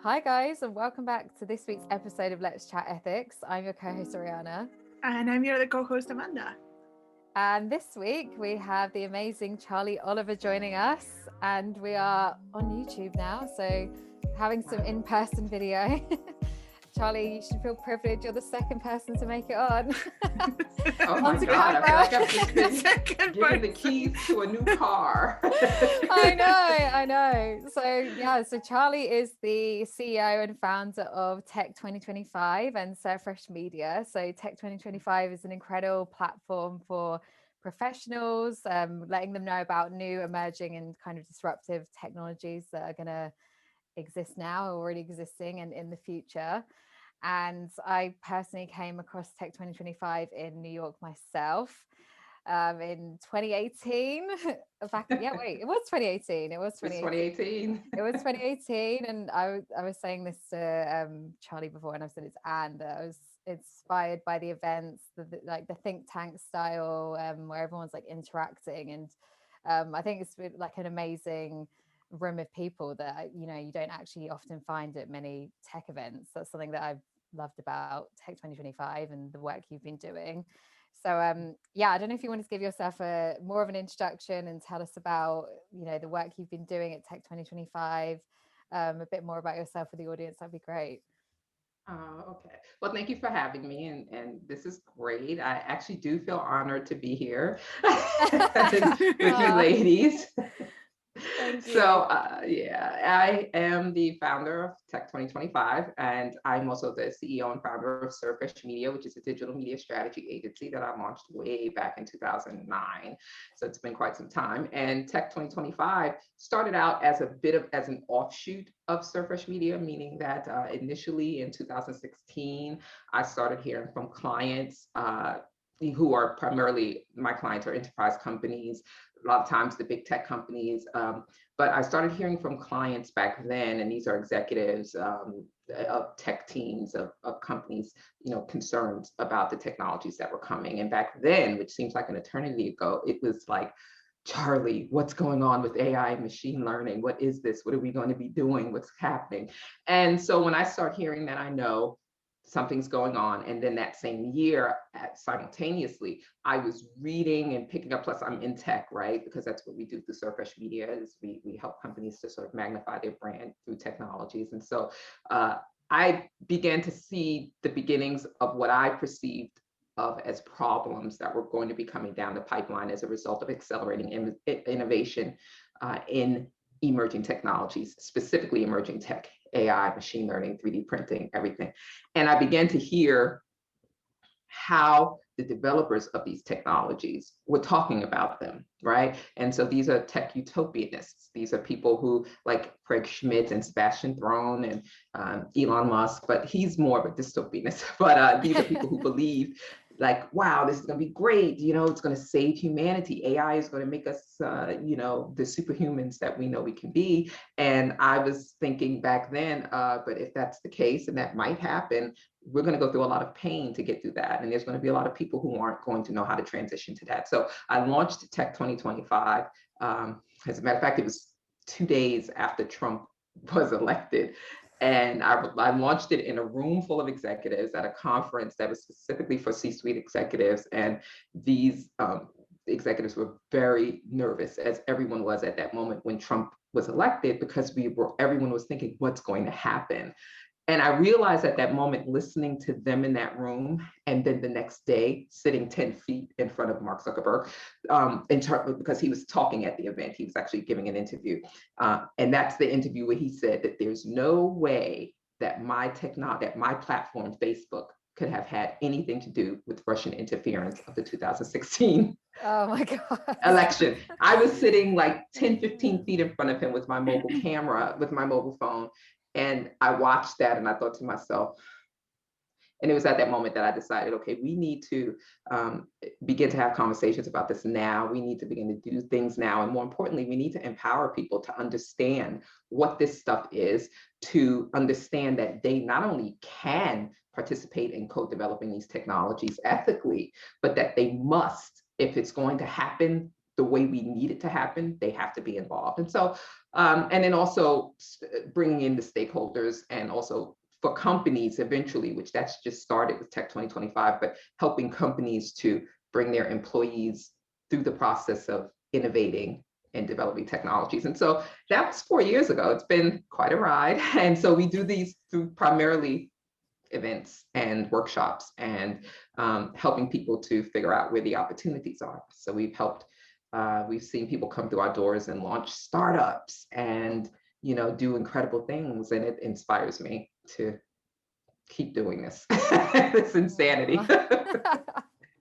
Hi guys, and welcome back to this week's episode of Let's Chat Ethics. I'm your co-host Ariana. And I'm your other co-host Amanda. And this week we have the amazing Charlie Oliver joining us, and we are on YouTube now, so having some in-person video. Charlie, you should feel privileged. You're the second person to make it on. Oh my God, I feel like I've just been given the keys to a new car. I know. So Charlie is the CEO and founder of Tech 2025 and Surfresh Media. So Tech 2025 is an incredible platform for professionals, letting them know about new, emerging and kind of disruptive technologies that are going to exist now, already existing and in the future. And I personally came across Tech 2025 in New York myself in 2018. It was 2018. It was 2018. It was 2018. And I was saying this to Charlie before, and I've said it to Anne, that I was inspired by the events, the think tank style, where everyone's like interacting. And I think it's like an amazing room of people that you don't actually often find at many tech events. That's something that I've loved about Tech 2025 and the work you've been doing. So I don't know if you want to give yourself more of an introduction and tell us about the work you've been doing at Tech 2025, a bit more about yourself for the audience. That'd be great. Okay. Well, thank you for having me, and this is great. I actually do feel honored to be here with you ladies. Thank you. So I am the founder of Tech 2025, and I'm also the CEO and founder of Surfresh Media, which is a digital media strategy agency that I launched way back in 2009. So it's been quite some time. And Tech 2025 started out as an offshoot of Surfresh Media, meaning that initially in 2016, I started hearing from clients who are primarily, my clients are enterprise companies, a lot of times the big tech companies. But I started hearing from clients back then, and these are executives of tech teams of companies, concerned about the technologies that were coming. And back then, which seems like an eternity ago, it was like, Charlie, what's going on with AI and machine learning? What is this? What are we going to be doing? What's happening? And so when I start hearing that, I know something's going on. And then that same year, simultaneously, I was reading and picking up, plus I'm in tech, right? Because that's what we do through Surfresh Media, is we help companies to sort of magnify their brand through technologies. And so I began to see the beginnings of what I perceived of as problems that were going to be coming down the pipeline as a result of accelerating innovation in emerging technologies, specifically emerging tech, AI, machine learning, 3D printing, everything. And I began to hear how the developers of these technologies were talking about them, right? And so these are tech utopianists. These are people who, like Craig Schmidt and Sebastian Throne and Elon Musk, but he's more of a dystopianist. But these are people who believe, like, wow, this is going to be great. It's going to save humanity. AI is going to make us, the superhumans that we know we can be. And I was thinking back then, but if that's the case, and that might happen, we're going to go through a lot of pain to get through that. And there's going to be a lot of people who aren't going to know how to transition to that. So I launched Tech 2025. As a matter of fact, it was 2 days after Trump was elected. And I launched it in a room full of executives at a conference that was specifically for C-suite executives. And these executives were very nervous, as everyone was at that moment when Trump was elected, because everyone was thinking, what's going to happen? And I realized at that moment, listening to them in that room, and then the next day, sitting 10 feet in front of Mark Zuckerberg, because he was talking at the event, he was actually giving an interview. And that's the interview where he said that there's no way that my platform, Facebook, could have had anything to do with Russian interference of the 2016 election. I was sitting like 10, 15 feet in front of him with my mobile camera, with my mobile phone. And I watched that and I thought to myself, and it was at that moment that I decided, okay, we need to begin to have conversations about this now. We need to begin to do things now. And more importantly, we need to empower people to understand what this stuff is, to understand that they not only can participate in co-developing these technologies ethically, but that they must, if it's going to happen the way we need it to happen, they have to be involved. And so, and then also bringing in the stakeholders, and also for companies eventually, which that's just started with Tech 2025, but helping companies to bring their employees through the process of innovating and developing technologies. And so that was 4 years ago. It's been quite a ride. And so we do these through primarily events and workshops, and helping people to figure out where the opportunities are. So we've seen people come through our doors and launch startups and, do incredible things. And it inspires me to keep doing this. This insanity.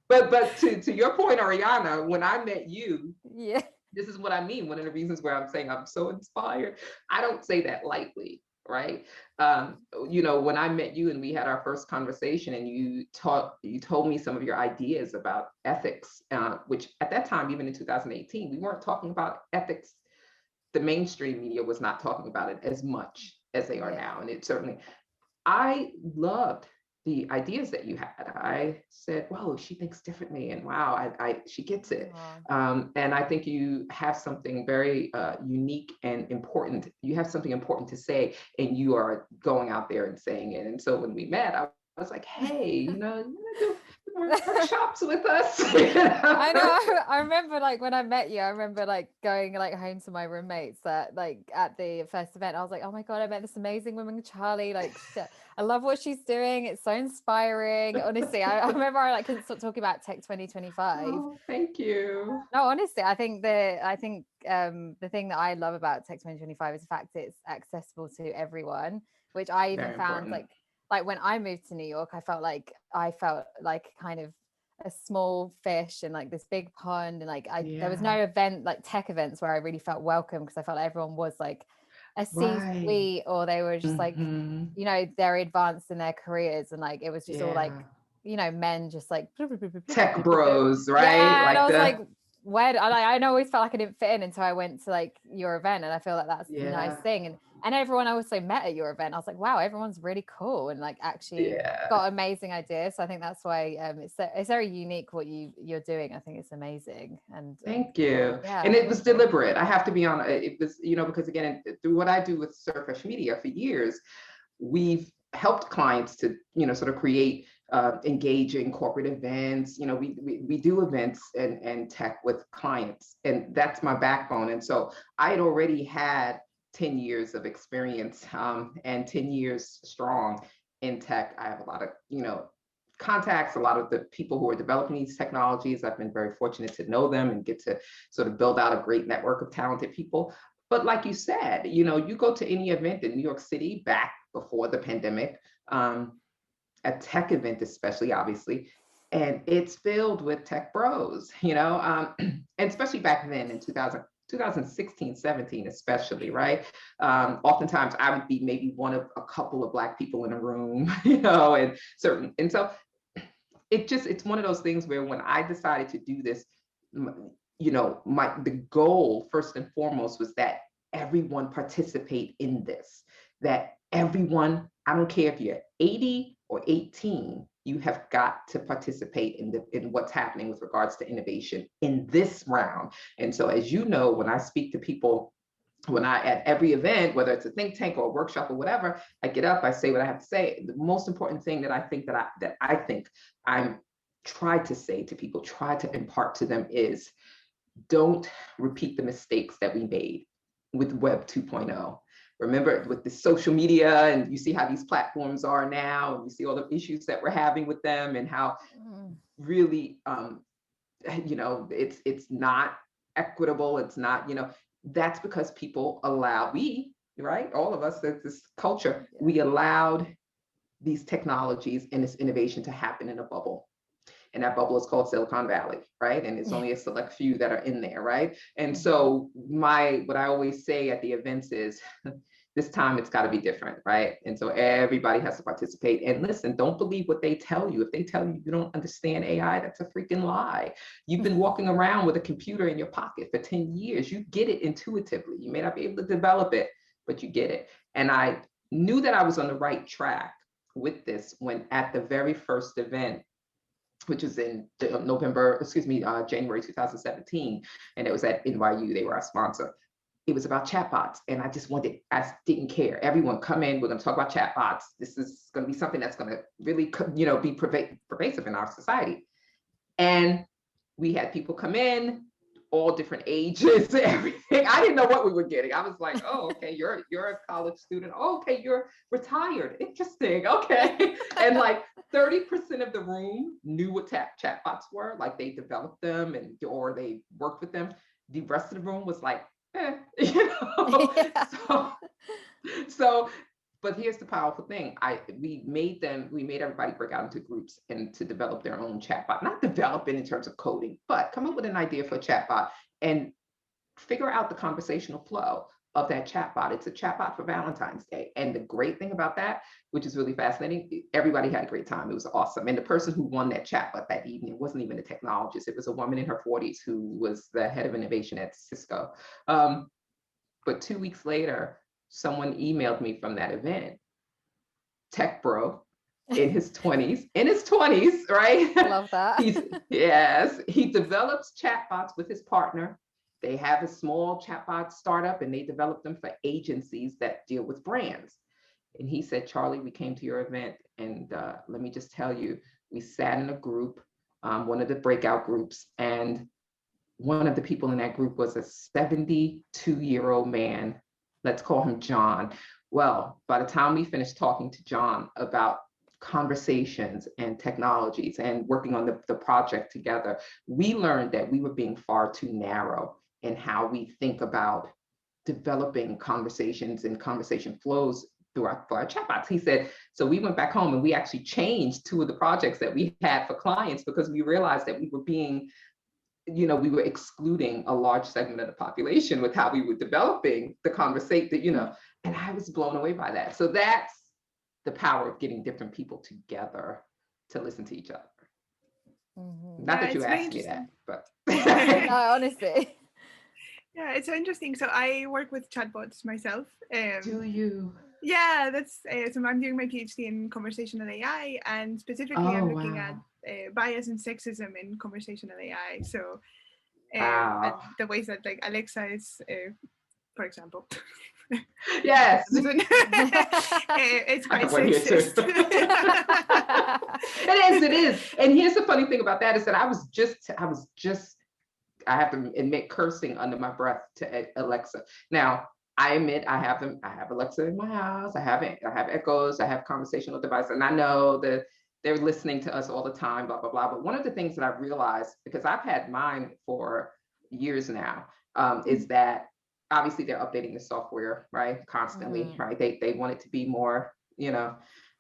But to your point, Ariana, when I met you, yeah, this is what I mean. One of the reasons where I'm saying I'm so inspired, I don't say that lightly, right? When I met you and we had our first conversation, and you told me some of your ideas about ethics, which at that time, even in 2018, we weren't talking about ethics. The mainstream media was not talking about it as much as they are now. And I loved the ideas that you had. I said, "Whoa, she thinks differently," and wow, she gets it. And I think you have something very unique and important. You have something important to say, and you are going out there and saying it. And so when we met, I was like, "Hey, you want to do workshops with us?" I know. I remember, like, when I met you, I remember like going like home to my roommates that like at the first event. I was like, "Oh my God, I met this amazing woman, Charlie. Like, I love what she's doing. It's so inspiring." Honestly, I remember I like couldn't stop talking about Tech 2025. Oh, thank you. No, honestly, I think the thing that I love about Tech 2025 is the fact it's accessible to everyone, which I even Very found important. like when I moved to New York, I felt like kind of a small fish in like this big pond, and like there was no event, like tech events, where I really felt welcome, because I felt like everyone was like a C-suite, or they were just like they're advanced in their careers, and like it was just all like men just like tech bros, right? Yeah, and I was like, where? I always felt like I didn't fit in until I went to like your event, and I feel like that's the nice thing. And everyone I also met at your event, I was like, wow, everyone's really cool and like actually got amazing ideas. So I think that's why it's very unique what you're doing. I think it's amazing. And thank you. Yeah, and it was deliberate. I have to be honest. It was, because again, through what I do with Surface Media for years, we've helped clients to, sort of create engaging corporate events. We do events and tech with clients, and that's my backbone. And so I had already had 10 years of experience, and 10 years strong in tech. I have a lot of, contacts, a lot of the people who are developing these technologies. I've been very fortunate to know them and get to sort of build out a great network of talented people. But like you said, you go to any event in New York City back before the pandemic, a tech event especially, obviously, and it's filled with tech bros, and especially back then in 2016, 17, especially, right? Oftentimes I would be maybe one of a couple of Black people in a room, and so it's one of those things where when I decided to do this, the goal first and foremost was that everyone participate in this, that everyone, I don't care if you're 80 or 18, you have got to participate in what's happening with regards to innovation in this round. And so, as you know, when I speak to people, at every event, whether it's a think tank or a workshop or whatever, I get up, I say what I have to say. The most important thing that I think I'm tried to say to people, try to impart to them is, don't repeat the mistakes that we made with Web 2.0. Remember, with the social media, and you see how these platforms are now, and you see all the issues that we're having with them, and how really, it's not equitable. It's not, that's because people right? All of us, this culture, we allowed these technologies and this innovation to happen in a bubble. And that bubble is called Silicon Valley, right? And it's only a select few that are in there, right? And so what I always say at the events is, this time it's got to be different, right? And so everybody has to participate. And listen, don't believe what they tell you. If they tell you you don't understand AI, that's a freaking lie. You've been walking around with a computer in your pocket for 10 years. You get it intuitively. You may not be able to develop it, but you get it. And I knew that I was on the right track with this when at the very first event, which was in January 2017. And it was at NYU. They were our sponsor. It was about chatbots. And I didn't care. Everyone come in, we're going to talk about chatbots. This is going to be something that's going to really, be pervasive in our society. And we had people come in, all different ages, everything. I didn't know what we were getting. I was like, oh, okay, you're a college student. Oh, okay, you're retired. Interesting. Okay. And like 30% of the room knew what chatbots were. Like they developed them or they worked with them. The rest of the room was like, Yeah. So, but here's the powerful thing. We made everybody break out into groups and to develop their own chatbot, not develop it in terms of coding, but come up with an idea for a chatbot and figure out the conversational flow of that chatbot. It's a chatbot for Valentine's Day. And the great thing about that, which is really fascinating, everybody had a great time. It was awesome. And the person who won that chatbot that evening wasn't even a technologist. It was a woman in her 40s who was the head of innovation at Cisco. But 2 weeks later, someone emailed me from that event, tech bro in his 20s, right? I love that. He develops chatbots with his partner. They have a small chatbot startup and they develop them for agencies that deal with brands. And he said, Charlie, we came to your event and let me just tell you, we sat in a group, one of the breakout groups, and one of the people in that group was a 72-year-old man. Let's call him John. Well, by the time we finished talking to John about conversations and technologies and working on the project together, we learned that we were being far too narrow in how we think about developing conversations and conversation flows for our chatbots. He said, so we went back home and we actually changed 2 of the projects that we had for clients because we realized that we were being we were excluding a large segment of the population with how we were developing the conversation, and I was blown away by that. So that's the power of getting different people together to listen to each other. Mm-hmm. Not that you asked me that, but. No, honestly. Yeah, it's so interesting. So I work with chatbots myself. Do you? Yeah, that's so I'm doing my PhD in conversational AI, and specifically I'm looking at bias and sexism in conversational AI. So and the ways that like Alexa is, for example. Yes. It's quite sexist. It is. And here's the funny thing about that is that I was just, I have to admit, cursing under my breath to Alexa. Now, I admit I have Alexa in my house. I have Echoes. I have conversational devices, and I know that they're listening to us all the time, blah, blah, blah. But one of the things that I've realized, because I've had mine for years now, is that obviously they're updating the software, right? Constantly, right? They want it to be more,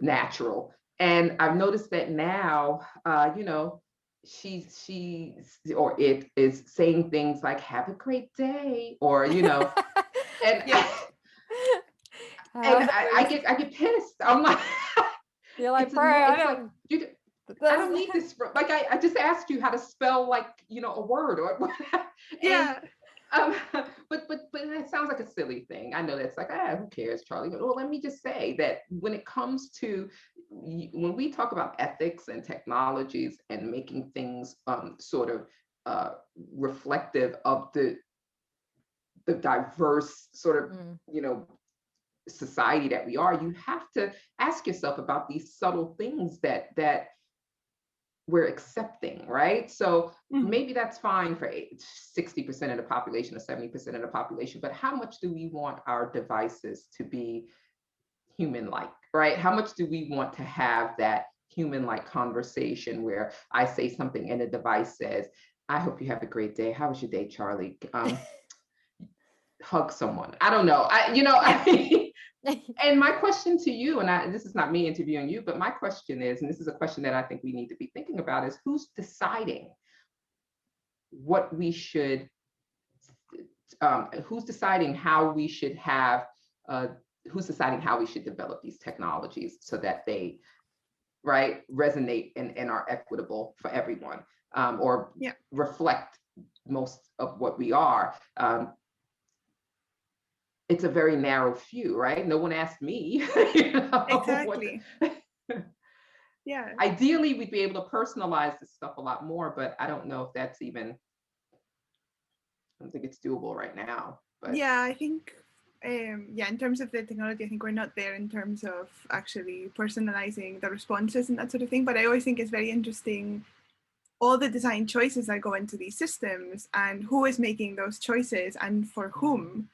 natural. And I've noticed that now, it is saying things like, have a great day, or, and I get pissed. I'm like, you're like, bro, I don't need this. Like, I just asked you how to spell like, a word or whatever. Yeah. But it sounds like a silly thing. I know that's like, who cares, Charlie? But well, let me just say that when it comes to, when we talk about ethics and technologies and making things sort of reflective of the diverse sort of, society that we are, you have to ask yourself about these subtle things that we're accepting, right? So maybe that's fine for 60% of the population or 70% of the population, but how much do we want our devices to be human-like, right? How much do we want to have that human-like conversation where I say something and the device says, I hope you have a great day. How was your day, Charlie? Hug someone. I don't know. And my question to you, and this is not me interviewing you, but my question is, and this is a question that I think we need to be thinking about, is who's deciding what we should, who's deciding how we should have, who's deciding how we should develop these technologies so that they, right, resonate and are equitable for everyone, or reflect most of what we are. It's a very narrow few, right? No one asked me. Exactly. Yeah. Ideally, we'd be able to personalize this stuff a lot more, but I don't know if that's even, I don't think it's doable right now. But yeah, I think, in terms of the technology, I think we're not there in terms of actually personalizing the responses and that sort of thing. But I always think it's very interesting all the design choices that go into these systems and who is making those choices and for whom.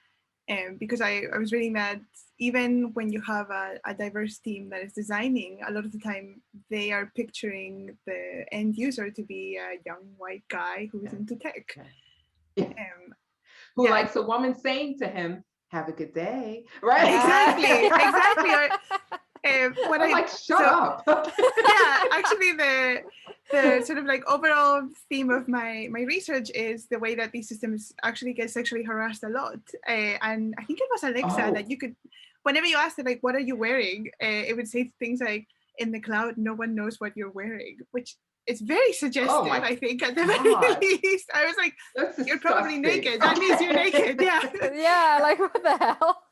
Because I was reading that even when you have a diverse team that is designing, a lot of the time they are picturing the end user to be a young white guy who's into tech. Who likes a woman saying to him, "Have a good day," right? Exactly. What I'm like, shut up. Yeah, actually the sort of like overall theme of my research is the way that these systems actually get sexually harassed a lot. And I think it was Alexa that you could, whenever you asked it, like, what are you wearing? It would say things like, in the cloud, no one knows what you're wearing, which is very suggestive, I think, at the very least. I was like, you're probably naked. That means you're naked. Yeah. Yeah, like what the hell?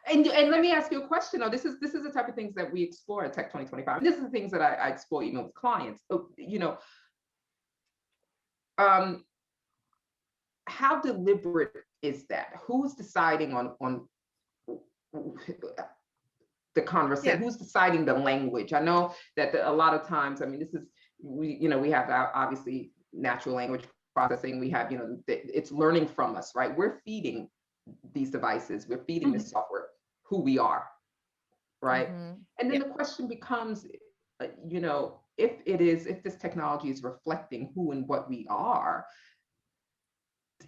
And let me ask you a question though. This is the type of things that we explore at Tech 2025. This is the things that I explore even with clients. You know, how deliberate is that? Who's deciding on the conversation? Who's deciding the language? I know that a lot of times, I mean, this is, we have obviously natural language processing. We have, it's learning from us, right? We're feeding these devices, we're feeding this software who we are, right? And then the question becomes, if this technology is reflecting who and what we are,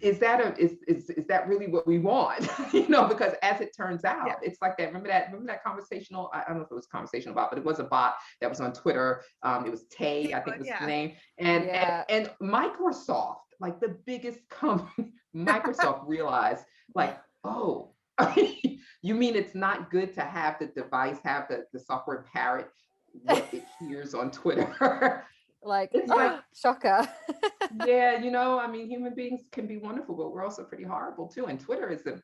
is that really what we want? Because as it turns out, it's like that. Remember that conversational, I don't know if it was conversational bot, but it was a bot that was on Twitter. It was Tay, I think was the name. And Microsoft, like the biggest company, Microsoft realized, like, oh, you mean it's not good to have the device have the software parrot what it hears on Twitter? Like, it's like shocker. Yeah, I mean, human beings can be wonderful, but we're also pretty horrible too. And Twitter is the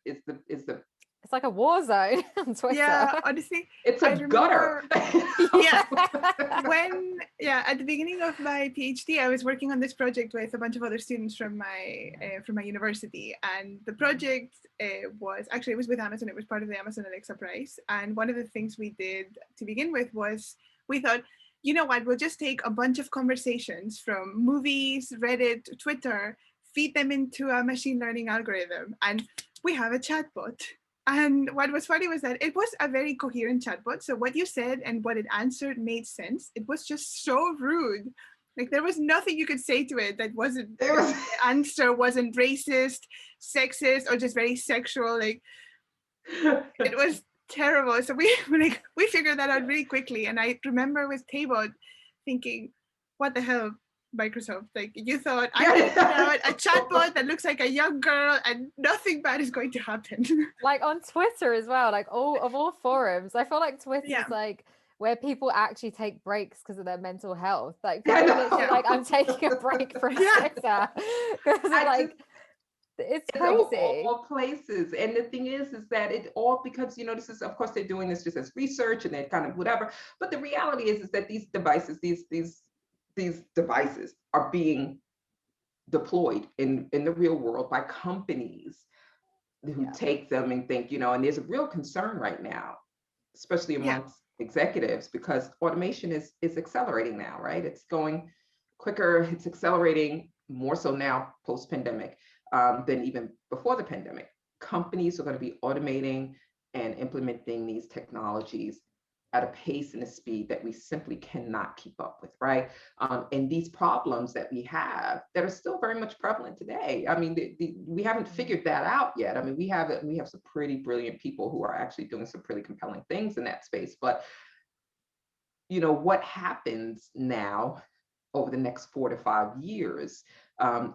it's like a war zone on Twitter. Yeah, honestly, it's a gutter. At the beginning of my PhD, I was working on this project with a bunch of other students from my university, and the project was with Amazon. It was part of the Amazon Alexa Prize, and one of the things we did to begin with was we thought, you know what, we'll just take a bunch of conversations from movies, Reddit, Twitter, feed them into a machine learning algorithm, and we have a chatbot. And what was funny was that it was a very coherent chatbot. So what you said and what it answered made sense. It was just so rude. Like there was nothing you could say to it that wasn't, the answer wasn't racist, sexist, or just very sexual. Like it was terrible. So we figured that out really quickly. And I remember with Taybot thinking, what the hell, Microsoft? Like you thought I could put out a chatbot that looks like a young girl and nothing bad is going to happen. Like on Twitter as well, like all forums. I feel like Twitter is like where people actually take breaks because of their mental health. Like people literally like, I'm taking a break from Twitter because it's crazy. All places. And the thing is that it all, because this is, of course, they're doing this just as research and they're kind of whatever, but the reality is that these devices, these devices are being deployed in the real world by companies who take them and think, and there's a real concern right now, especially amongst executives, because automation is accelerating now, right? It's going quicker, it's accelerating more so now post-pandemic than even before the pandemic. Companies are going to be automating and implementing these technologies at a pace and a speed that we simply cannot keep up with, right? And these problems that we have that are still very much prevalent today. I mean, we haven't figured that out yet. I mean, we have some pretty brilliant people who are actually doing some pretty compelling things in that space. But what happens now over the next 4 to 5 years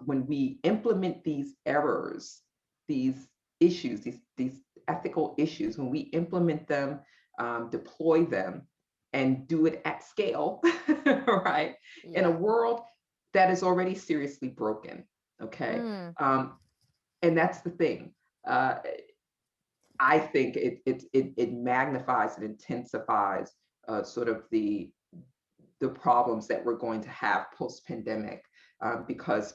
when we implement these errors, these issues, these ethical issues, when we implement them, deploy them, and do it at scale, right? In a world that is already seriously broken, okay? And that's the thing. I think it magnifies and intensifies sort of the the problems that we're going to have post-pandemic, because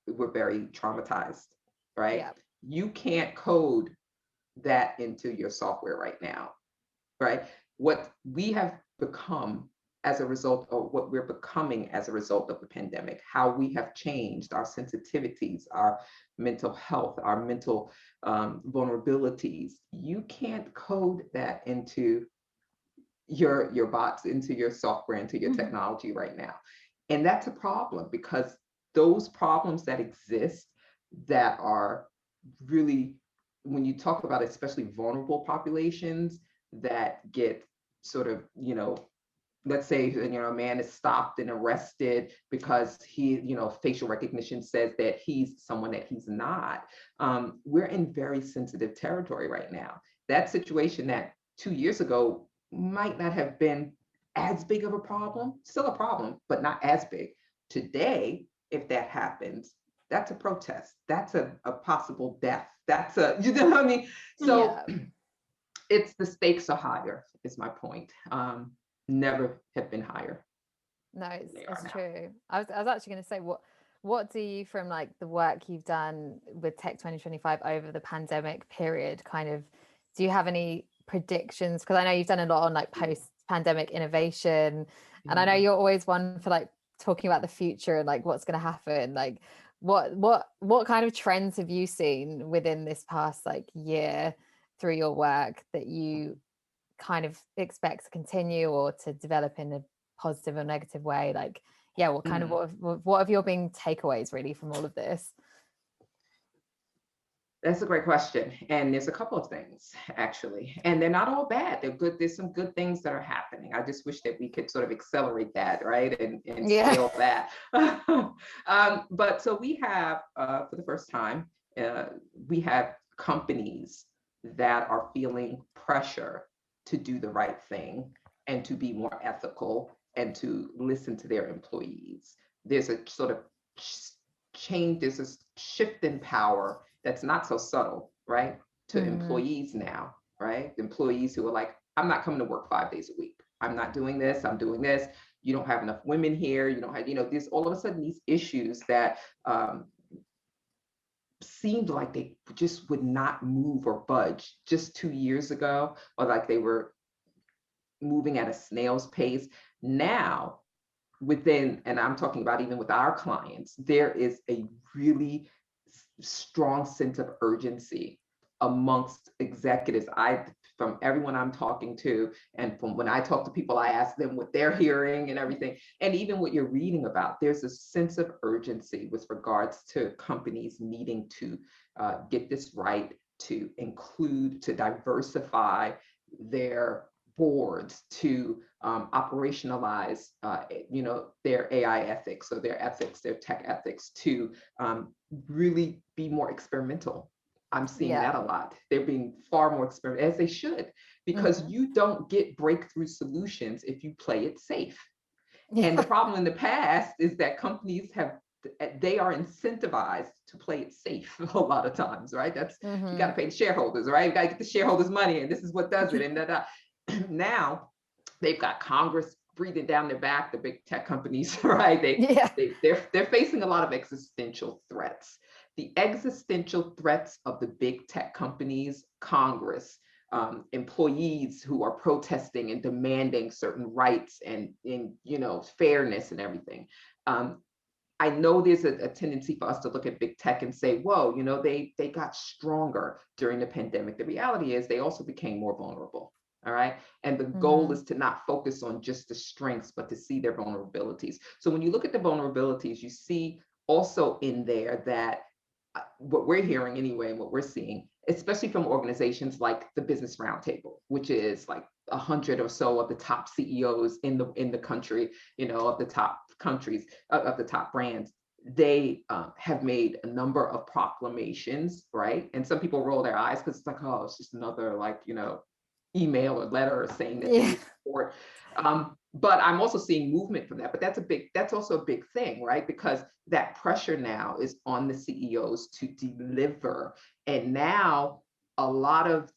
we're very traumatized, right? Yeah. You can't code that into your software right now, right? What we have become as a result, or what we're becoming as a result of the pandemic, how we have changed our sensitivities, our mental health, our mental vulnerabilities, you can't code that into your bots, into your software, into your technology right now. And that's a problem, because those problems that exist that are really, when you talk about especially vulnerable populations that get sort of, let's say, a man is stopped and arrested because he, facial recognition says that he's someone that he's not. We're in very sensitive territory right now. That situation that 2 years ago might not have been as big of a problem, still a problem, but not as big. Today, if that happens, that's a protest. That's a possible death. That's you know what I mean? So it's, the stakes are higher, is my point. Never have been higher. No, it's true. I was actually going to say, what do you, from like the work you've done with Tech 2025 over the pandemic period, kind of, do you have any predictions? Because I know you've done a lot on like post-pandemic innovation, and I know you're always one for like talking about the future and like what's going to happen. Like what kind of trends have you seen within this past like year through your work that you kind of expect to continue or to develop in a positive or negative way? Like, yeah, what kind of what have your been takeaways really from all of this? That's a great question. And there's a couple of things, actually, and they're not all bad. They're good. There's some good things that are happening. I just wish that we could sort of accelerate that, right? And scale that. But so we have, for the first time, we have companies that are feeling pressure to do the right thing and to be more ethical and to listen to their employees. There's a sort of change, there's a shift in power that's not so subtle, right? To employees now, right? Employees who are like, I'm not coming to work 5 days a week. I'm not doing this, I'm doing this. You don't have enough women here. You don't have, there's all of a sudden these issues that seemed like they just would not move or budge just 2 years ago, or like they were moving at a snail's pace. Now, and I'm talking about even with our clients, there is a really strong sense of urgency amongst executives. From everyone I'm talking to, and from when I talk to people, I ask them what they're hearing and everything. And even what you're reading about, there's a sense of urgency with regards to companies needing to get this right, to include, to diversify their boards, to operationalize, their AI ethics, or their ethics, their tech ethics, to really be more experimental. I'm seeing that a lot. They're being far more experimental, as they should, because you don't get breakthrough solutions if you play it safe. And the problem in the past is that companies they are incentivized to play it safe a lot of times, right? That's you got to pay the shareholders, right? You got to get the shareholders' money, and this is what does it. And now they've got Congress breathing down their back, the big tech companies, right? They're facing a lot of existential threats. The existential threats of the big tech companies, Congress, employees who are protesting and demanding certain rights and fairness and everything. I know there's a tendency for us to look at big tech and say, whoa, they got stronger during the pandemic. The reality is they also became more vulnerable. All right. And the goal is to not focus on just the strengths, but to see their vulnerabilities. So when you look at the vulnerabilities, you see also in there that what we're hearing anyway, and what we're seeing, especially from organizations like the Business Roundtable, which is like 100 or so of the top CEOs in the country, of the top countries, of the top brands, they have made a number of proclamations, right? And some people roll their eyes because it's like, oh, it's just another email or letter saying that they support. But I'm also seeing movement from that. But that's also a big thing, right? Because that pressure now is on the CEOs to deliver. And now a lot of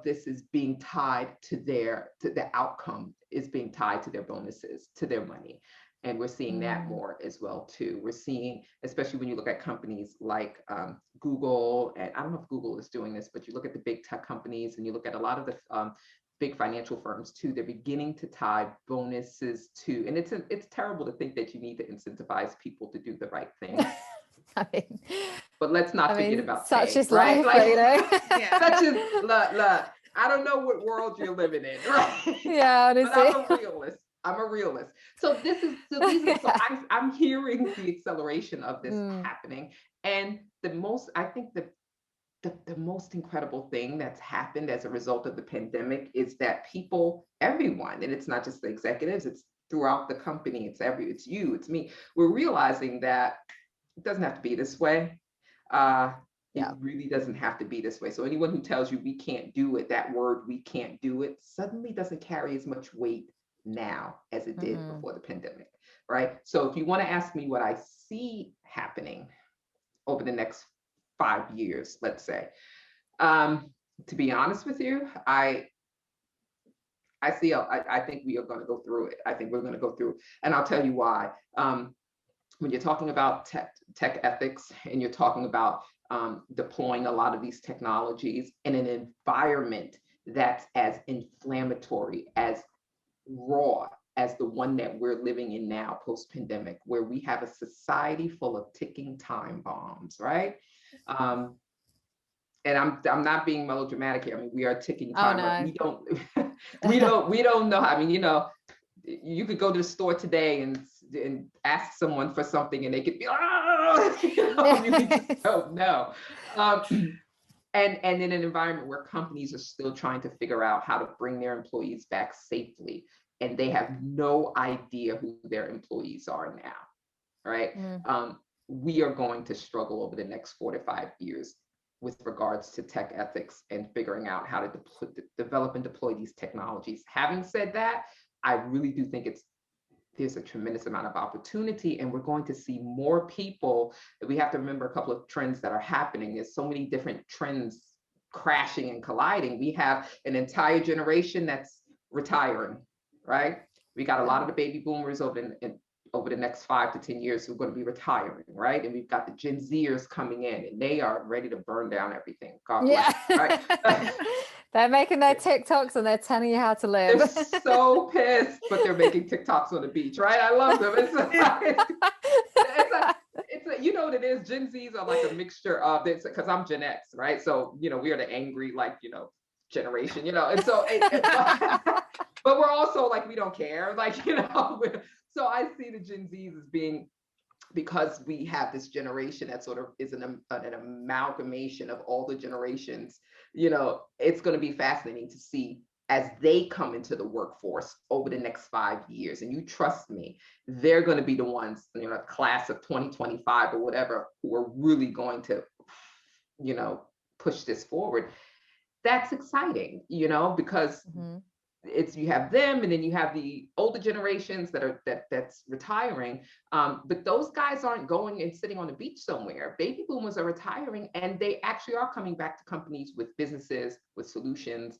this is being tied to the outcome is being tied to their bonuses, to their money. And we're seeing that more as well too. We're seeing, especially when you look at companies like Google, and I don't know if Google is doing this, but you look at the big tech companies and you look at a lot of the big financial firms too, they're beginning to tie bonuses to, and it's terrible to think that you need to incentivize people to do the right thing. I mean, but let's not forget about such pay, is right? life, you know. Such is look, I don't know what world you're living in, right? Yeah, honestly. But I'm a realist. So I'm hearing the acceleration of this happening. And I think the most incredible thing that's happened as a result of the pandemic is that everyone, and it's not just the executives, it's throughout the company, it's you, it's me, we're realizing that it doesn't have to be this way. It really doesn't have to be this way. So anyone who tells you we can't do it, that word, we can't do it, suddenly doesn't carry as much weight now as it did before the pandemic, right? So if you want to ask me what I see happening over the next 5 years, let's say, to be honest with you, I think we are going to go through it. I think we're going to go through, and I'll tell you why. When you're talking about tech ethics and you're talking about deploying a lot of these technologies in an environment that's as inflammatory, as raw as the one that we're living in now post-pandemic, where we have a society full of ticking time bombs, right? And I'm not being melodramatic here. I mean, we are ticking time. Oh, no. We don't know. I mean, you could go to the store today and ask someone for something and they could be, you just don't know. And in an environment where companies are still trying to figure out how to bring their employees back safely, and they have no idea who their employees are now, right? We are going to struggle over the next 4 to 5 years with regards to tech ethics and figuring out how to develop and deploy these technologies. Having said that, I really do think there's a tremendous amount of opportunity, and we're going to see more people. We have to remember a couple of trends that are happening. There's so many different trends crashing and colliding. We have an entire generation that's retiring, right? We got a lot of the baby boomers over the next 5 to 10 years who are going to be retiring, right? And we've got the Gen Zers coming in, and they are ready to burn down everything. God bless, right? They're making their TikToks and they're telling you how to live. They're so pissed, but they're making TikToks on the beach, right? I love them. You know what it is? Gen Zs are like a mixture of this, because I'm Gen X, right? So, we are the angry, generation, and so, but we're also like, we don't care, so I see the Gen Zs as being, because we have this generation that sort of is an amalgamation of all the generations, it's going to be fascinating to see as they come into the workforce over the next 5 years. And you trust me, they're going to be the ones, class of 2025 or whatever, who are really going to, push this forward. That's exciting, because you have them, and then you have the older generations that's retiring, but those guys aren't going and sitting on the beach somewhere. Baby boomers are retiring, and they actually are coming back to companies with businesses, with solutions,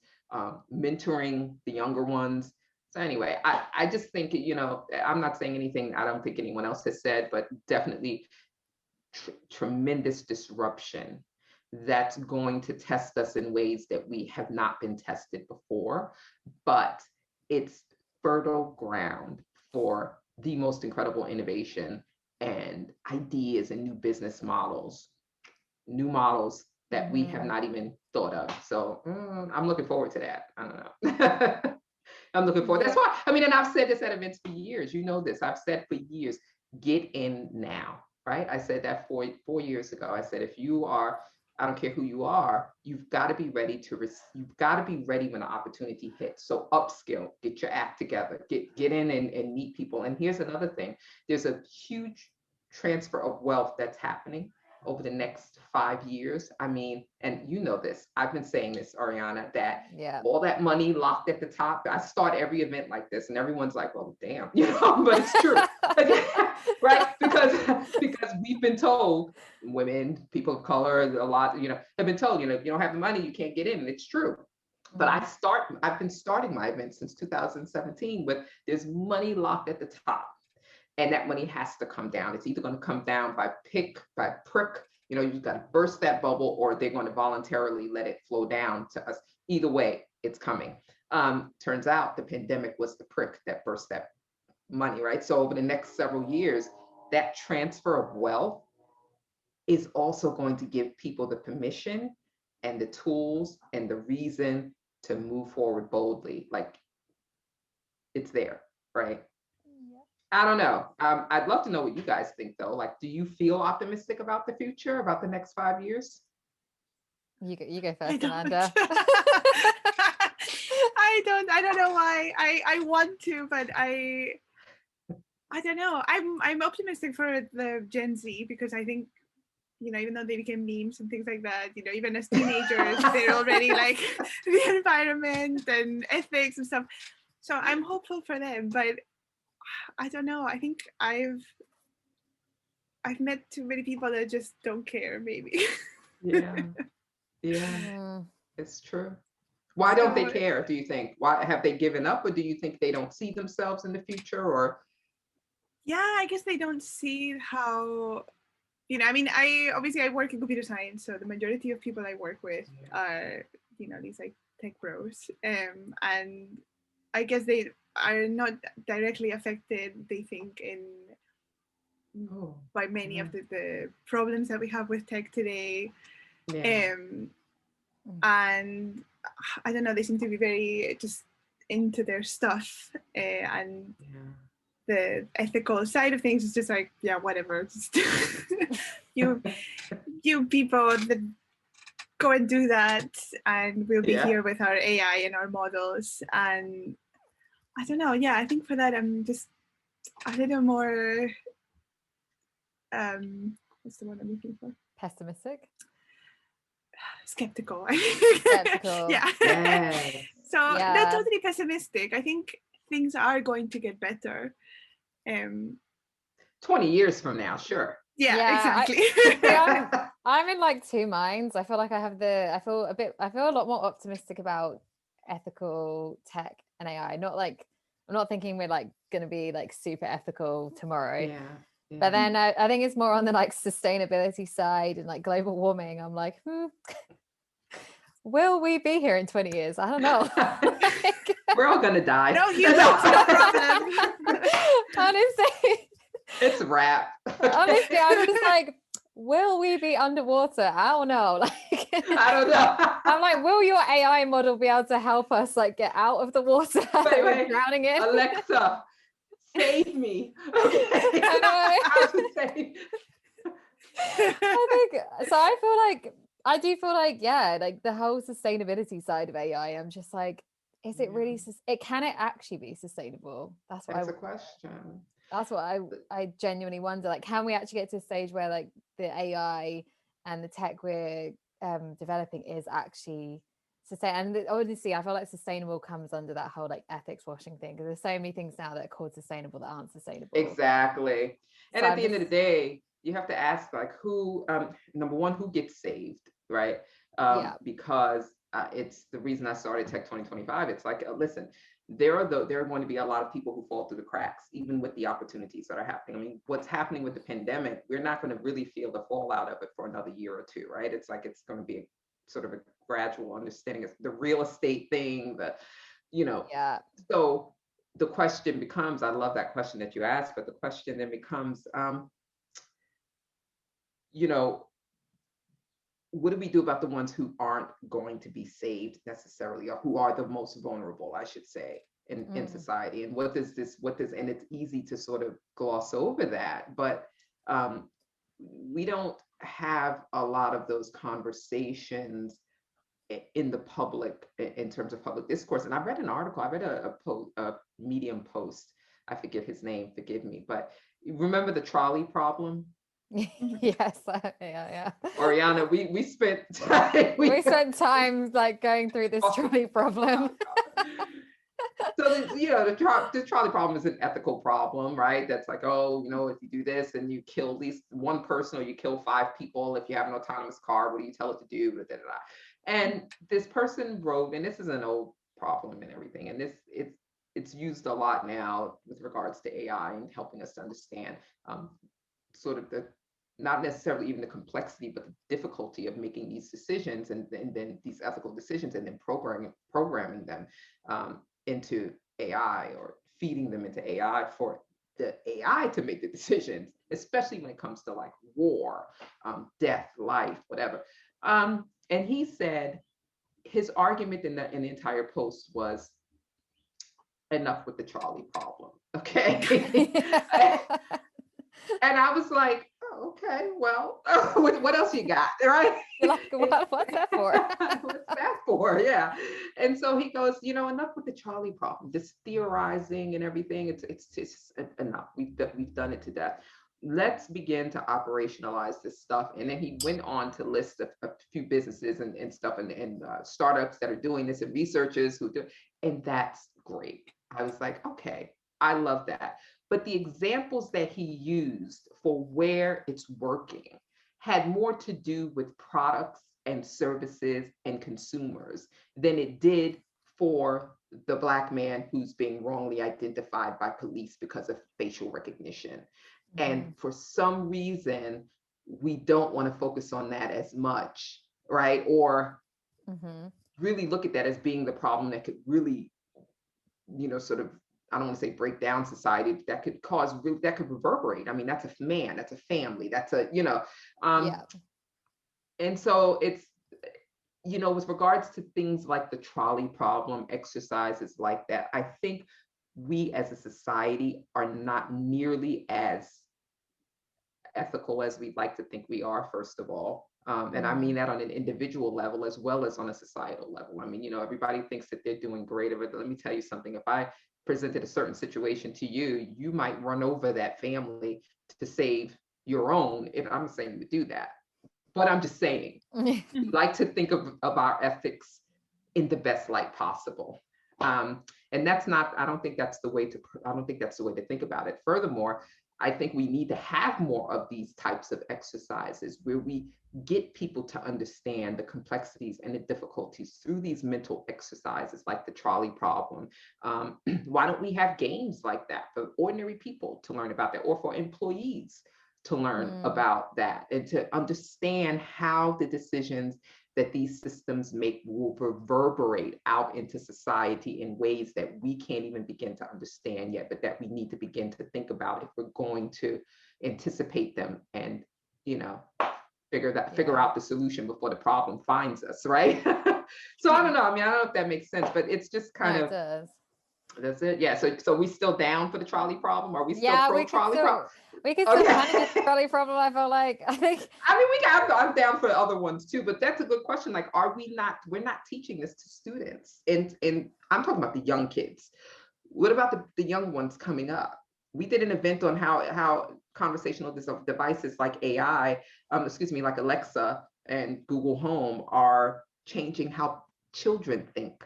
mentoring the younger ones. So anyway, I just think, I'm not saying anything I don't think anyone else has said, but definitely tremendous disruption that's going to test us in ways that we have not been tested before, but it's fertile ground for the most incredible innovation and ideas and new business models, new models that we have not even thought of. So I'm looking forward to that. I don't know. I'm looking forward. That's why, and I've said this at events for years. You know this. I've said for years, get in now, right? I said that 4 years ago. I said, I don't care who you are, you've got to be ready you've got to be ready when the opportunity hits. So upskill, get your act together, get in and meet people. And here's another thing. There's a huge transfer of wealth that's happening over the next 5 years. And you know this, I've been saying this, Ariana, that all that money locked at the top. I start every event like this and everyone's like, well, damn, but it's true. Right? Because we've been told, women, people of color, a lot, have been told, if you don't have the money, you can't get in. And it's true. But I've been starting my events since 2017 with there's money locked at the top, and that money has to come down. It's either going to come down by prick, you've got to burst that bubble, or they're going to voluntarily let it flow down to us. Either way, it's coming. Turns out the pandemic was the prick that burst that money, right? So over the next several years, that transfer of wealth is also going to give people the permission and the tools and the reason to move forward boldly. Like, it's there, right? Yeah. I don't know. I'd love to know what you guys think, though. Like, do you feel optimistic about the future, about the next 5 years? You go first, Amanda. I don't know why. I want to, but I don't know. I'm optimistic for the Gen Z, because I think, even though they became memes and things like that, even as teenagers, they're already like the environment and ethics and stuff. So I'm hopeful for them, but I don't know. I think I've met too many people that just don't care, maybe. Yeah, it's true. Why don't they care, do you think? Why have they given up, or do you think they don't see themselves in the future, or? Yeah, I guess they don't see how, I work in computer science, so the majority of people I work with are, these like tech bros. And I guess they are not directly affected, they think, by many of the problems that we have with tech today. And I don't know, they seem to be very just into their stuff, and the ethical side of things is just like, whatever, just you people that go and do that, and we'll be here with our AI and our models. And I don't know, I think for that I'm just a little more what's the word I'm looking for? Pessimistic? Skeptical. Skeptical. So not totally pessimistic. I think things are going to get better. 20 years from now, sure. Exactly. I'm in like two minds. I feel like I feel a lot more optimistic about ethical tech and AI. I'm not thinking we're like going to be like super ethical tomorrow. But then I think it's more on the like sustainability side and like global warming. I'm like, will we be here in 20 years? I don't know. We're all gonna die. No humans, no problem. Honestly, it's a wrap. Honestly, I'm just like, will we be underwater? I don't know. Like, I don't know. I'm like, will your AI model be able to help us like get out of the water that we're drowning in? Alexa, save me. Okay. I do feel like like the whole sustainability side of AI, I'm just like, is it really can it actually be sustainable? That's a question. That's what I genuinely wonder. Like, can we actually get to a stage where like the AI and the tech we're developing is actually sustain? And obviously I feel like sustainable comes under that whole like ethics washing thing, because there's so many things now that are called sustainable that aren't sustainable. Exactly. And so at the end of the day, you have to ask like who, number one, who gets saved, right? Because it's the reason I started Tech 2025. It's like, listen, there are going to be a lot of people who fall through the cracks, even with the opportunities that are happening. I mean, what's happening with the pandemic, we're not going to really feel the fallout of it for another year or two, right? It's like, it's going to be sort of a gradual understanding of the real estate thing, So the question becomes, I love that question that you asked, but the question then becomes, what do we do about the ones who aren't going to be saved necessarily, or who are the most vulnerable, I should say, in society? And what does, and it's easy to sort of gloss over that, but we don't have a lot of those conversations in the public, in terms of public discourse. And I read an article, I read a Medium post, I forget his name, forgive me, but remember the trolley problem? Yes, Oriana, we spent time like going through this trolley problem. So the trolley problem is an ethical problem, right? That's like, if you do this and you kill at least one person, or you kill 5 people, if you have an autonomous car, what do you tell it to do? And this person wrote, and this is an old problem and everything, and it's used a lot now with regards to AI and helping us to understand sort of the, not necessarily even the complexity, but the difficulty of making these decisions and then these ethical decisions, and then programming them into AI, or feeding them into AI for the AI to make the decisions, especially when it comes to like war, death, life, whatever. And he said his argument in the entire post was, enough with the Charlie problem. Okay. And I was like, oh, okay, well, what else you got, right? You're like, what's that for? What's that for? Yeah. And so he goes, enough with the Charlie problem, this theorizing and everything. It's enough. We've done it to death. Let's begin to operationalize this stuff. And then he went on to list a few businesses and stuff, and startups that are doing this, and researchers who do, and that's great. I was like, okay, I love that. But the examples that he used for where it's working had more to do with products and services and consumers than it did for the Black man who's being wrongly identified by police because of facial recognition. And for some reason, we don't want to focus on that as much, right? Or really look at that as being the problem that could really, sort of, I don't want to say break down society, that could cause, that could reverberate. I mean, that's a man, that's a family, that's a, and so it's, with regards to things like the trolley problem, exercises like that, I think we as a society are not nearly as ethical as we'd like to think we are, first of all. And I mean that on an individual level as well as on a societal level. I mean, everybody thinks that they're doing great, but let me tell you something. If I presented a certain situation to you, you might run over that family to save your own. If I'm saying you would do that, but I'm just saying, we like to think of our ethics in the best light possible. And that's not, I don't think that's the way to think about it. Furthermore, I think we need to have more of these types of exercises where we get people to understand the complexities and the difficulties through these mental exercises like the trolley problem. Why don't we have games like that for ordinary people to learn about that, or for employees to learn about that, and to understand how the decisions that these systems make will reverberate out into society in ways that we can't even begin to understand yet, but that we need to begin to think about if we're going to anticipate them and, figure out the solution before the problem finds us, right? So I don't know. I mean, I don't know if that makes sense, but it's just kind of. Does. That's it. Yeah. So we still down for the trolley problem? Are we still pro trolley problem? We can still manage the trolley problem. I feel like I'm down for other ones too, but that's a good question. Like, we're not teaching this to students, and I'm talking about the young kids. What about the young ones coming up? We did an event on how conversational devices like AI, like Alexa and Google Home are changing how children think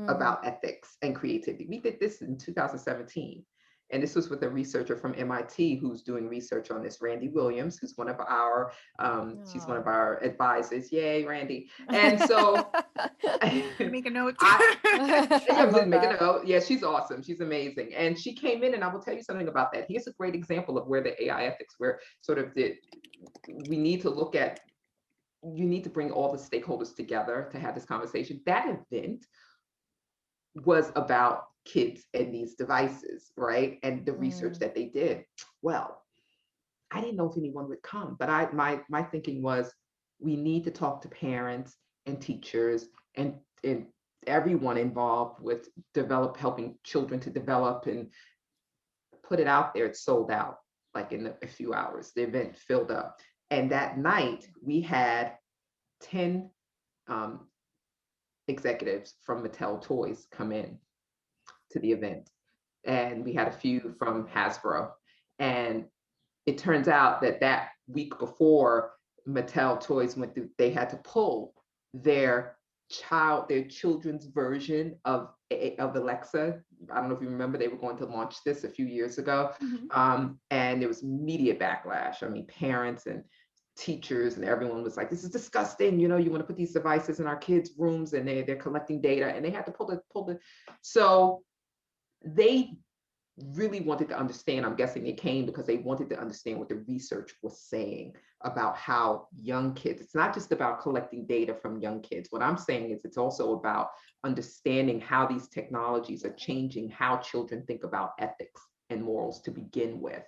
about ethics and creativity. We did this in 2017. And this was with a researcher from MIT who's doing research on this, Randy Williams, who's one of our, she's one of our advisors. Yay, Randy. And so make a note. Make a note. Yeah, she's awesome. She's amazing. And she came in, and I will tell you something about that. Here's a great example of where the AI ethics, where sort of we need to look at, you need to bring all the stakeholders together to have this conversation. That event was about kids and these devices, right? And the research that they did. Well, I didn't know if anyone would come, but my thinking was, we need to talk to parents and teachers and everyone involved with helping children to develop, and put it out there. It's sold out like in a few hours. The event filled up. And that night we had 10 executives from Mattel Toys come in to the event. And we had a few from Hasbro. And it turns out that week before Mattel Toys went through, they had to pull their children's version of Alexa. I don't know if you remember, they were going to launch this a few years ago. And there was media backlash. I mean, parents and teachers and everyone was like, this is disgusting. You want to put these devices in our kids' rooms and they're collecting data, and they had to pull the. So they really wanted to understand. I'm guessing they came because they wanted to understand what the research was saying about how young kids, it's not just about collecting data from young kids. What I'm saying is it's also about understanding how these technologies are changing how children think about ethics and morals to begin with.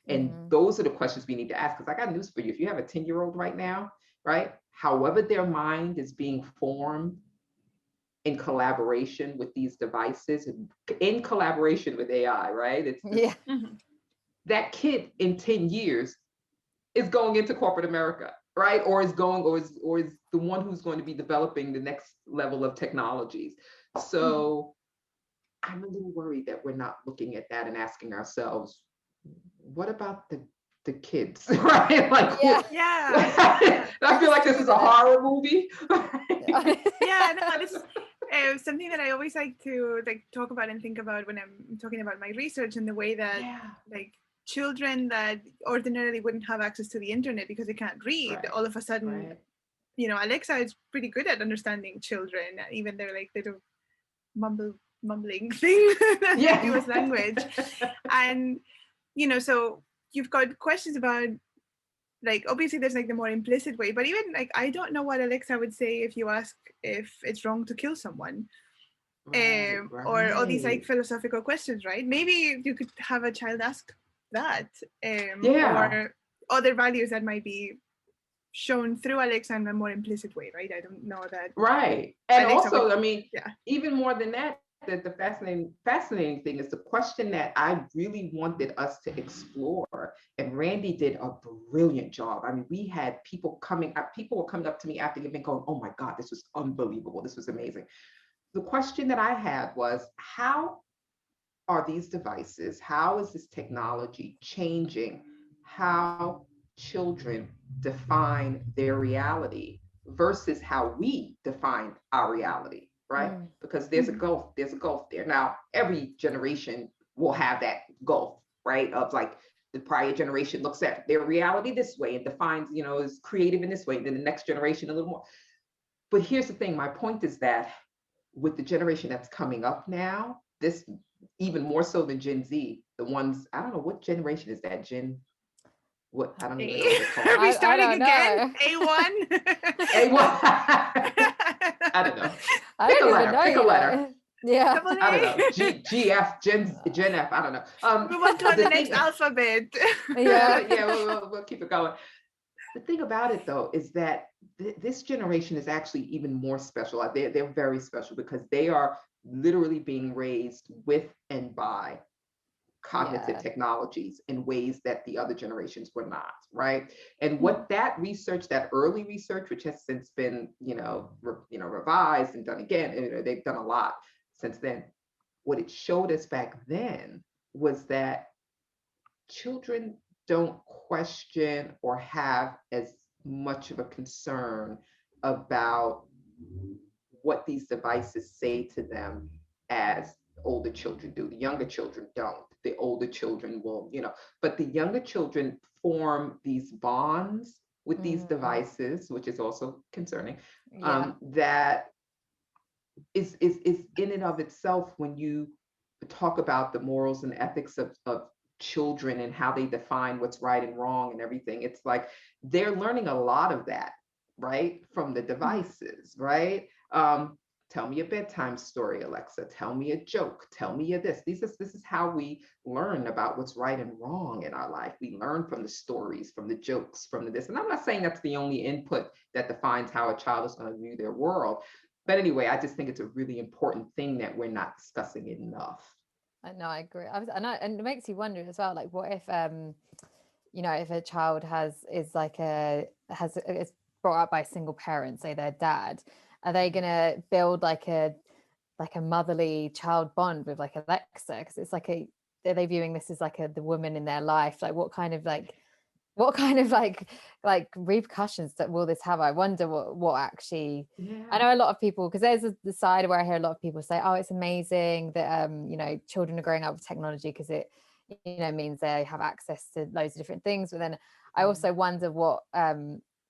And those are the questions we need to ask. Because I got news for you. If you have a 10-year-old right now, right, however their mind is being formed in collaboration with these devices, in collaboration with AI, right? It's this, that kid in 10 years is going into corporate America, right? Or is the one who's going to be developing the next level of technologies. So I'm a little worried that we're not looking at that and asking ourselves, what about the kids, right? Like, I feel like this is a horror movie. No, this is something that I always like to talk about and think about when I'm talking about my research, and the way that children that ordinarily wouldn't have access to the internet because they can't read, all of a sudden, Alexa is pretty good at understanding children, even their little mumbling thing that they do as language. And so you've got questions about, obviously there's the more implicit way, but even I don't know what Alexa would say if you ask if it's wrong to kill someone, or all these philosophical questions, right? Maybe you could have a child ask that, or other values that might be shown through Alexa in a more implicit way, right? I don't know that. Right. And Alexa also, even more than that, the fascinating thing is the question that I really wanted us to explore, and Randy did a brilliant job. I mean, we had people were coming up to me after the event going, oh my God, this was unbelievable. This was amazing. The question that I had was, how are these devices, how is this technology changing how children define their reality versus how we define our reality? Right? Because there's a gulf there. Now, every generation will have that gulf, right? Of the prior generation looks at their reality this way and defines, is creative in this way. And then the next generation a little more. But here's the thing, my point is that with the generation that's coming up now, this even more so than Gen Z, the ones, I don't know, what generation is that? I don't even know what it's called. Are we starting again? A1? A1. I don't know. Pick a letter. Yeah. I don't know. GF, Gen F, I don't know. Move on to the next alphabet. We'll keep it going. The thing about it, though, is that this generation is actually even more special. They're very special because they are literally being raised with and by cognitive technologies in ways that the other generations were not, right? And what that research, that early research, which has since been, revised and done again, they've done a lot since then. What it showed us back then was that children don't question or have as much of a concern about what these devices say to them as older children do. The younger children don't. The older children will, but the younger children form these bonds with these devices, which is also concerning. That is in and of itself, when you talk about the morals and ethics of children and how they define what's right and wrong and everything, it's like they're learning a lot of that, right, from the devices, right? Tell me a bedtime story, Alexa. Tell me a joke. Tell me this. This is how we learn about what's right and wrong in our life. We learn from the stories, from the jokes, from this. And I'm not saying that's the only input that defines how a child is going to view their world. But anyway, I just think it's a really important thing that we're not discussing enough. No, I agree. And it makes you wonder as well, what if, if a child is brought up by a single parent, say their dad, are they going to build a motherly child bond with Alexa? Because it's are they viewing this as the woman in their life? What kind of repercussions that will this have? I wonder what actually. I know a lot of people, because there's the side where I hear a lot of people say, oh, it's amazing that children are growing up with technology because it means they have access to loads of different things. But then I also wonder what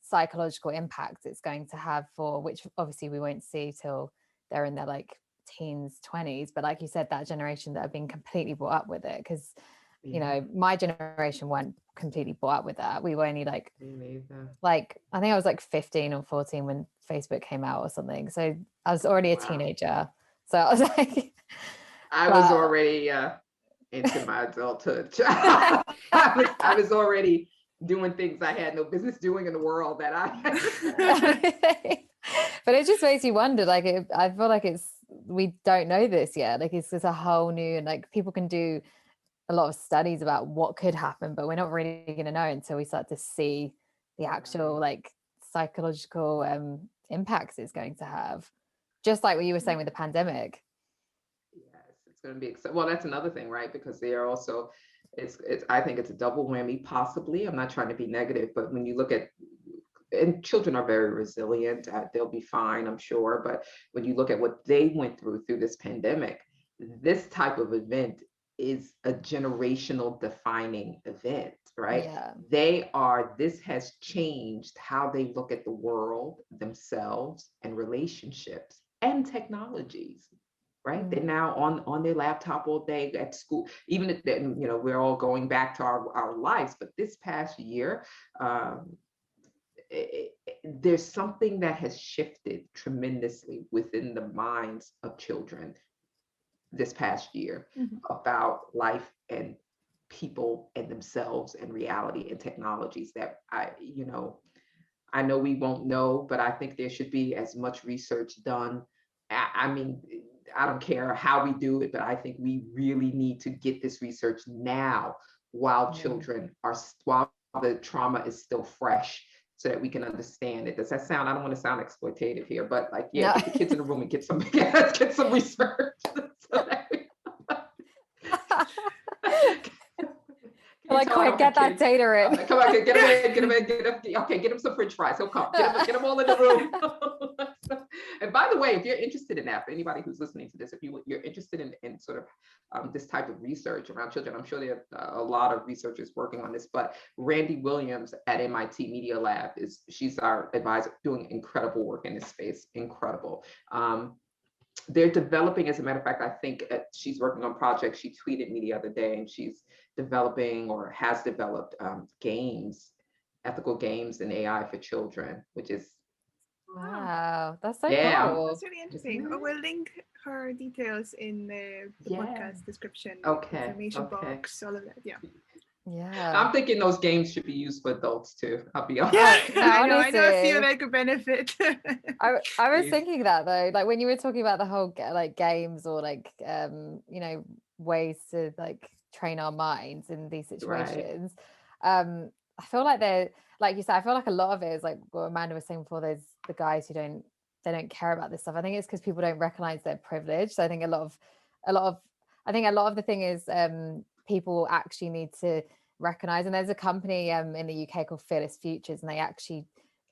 psychological impact it's going to have for, which obviously we won't see till they're in their like teens, 20s, but like you said, that generation that have been completely brought up with it, because you know, my generation weren't completely brought up with that. We were only like I think I was like 15 or 14 when Facebook came out or something, so I was already a teenager, so I was like I was already into my adulthood. I was already doing things I had no business doing in the world that I but it just makes you wonder, like I feel like we don't know this yet, like it's just a whole new, and like people can do a lot of studies about what could happen, but we're not really going to know until we start to see the actual like psychological impacts it's going to have, just like what you were saying with the pandemic. Yes, it's going to be well, that's another thing, right? Because they are also it's I think it's a double whammy, possibly. I'm not trying to be negative, but when you look at, and children are very resilient, they'll be fine, I'm sure, but when you look at what they went through this pandemic, this type of event is a generational defining event, right? This has changed how they look at the world, themselves, and relationships and technologies, right? They're now on their laptop all day at school, even if you know, we're all going back to our lives, but this past year, there's something that has shifted tremendously within the minds of children this past year about life and people and themselves and reality and technologies that I know we won't know, but I think there should be as much research done. I mean, I don't care how we do it, but I think we really need to get this research now while while the trauma is still fresh, so that we can understand it. Does that sound, I don't want to sound exploitative here, but like, get the kids in the room and get some research. So that like, quick, get that data in. Come on, get him in. Okay, get him some French fries. He'll come. Get them all in the room. And by the way, if you're interested in that, for anybody who's listening to this, if you're interested in sort of this type of research around children, I'm sure there are a lot of researchers working on this, but Randy Williams at MIT Media Lab she's our advisor, doing incredible work in this space. Incredible. They're developing, as a matter of fact, I think she's working on projects. She tweeted me the other day, and she's developing or has developed games, ethical games and AI for children, which is wow, that's so cool. That's really interesting. We'll link her details in the podcast description, information box, all of that. Yeah, I'm thinking those games should be used for adults too. I'll be honest. I know a few that could benefit. I was thinking that though, like when you were talking about the whole like games or like you know, ways to like train our minds in these situations. I feel like they're, like you said, I feel like a lot of it is like what Amanda was saying before, there's the guys who don't care about this stuff. I think it's because people don't recognize their privilege. So I think a lot of the thing is people actually need to recognize, and there's a company in the UK called Fearless Futures, and they actually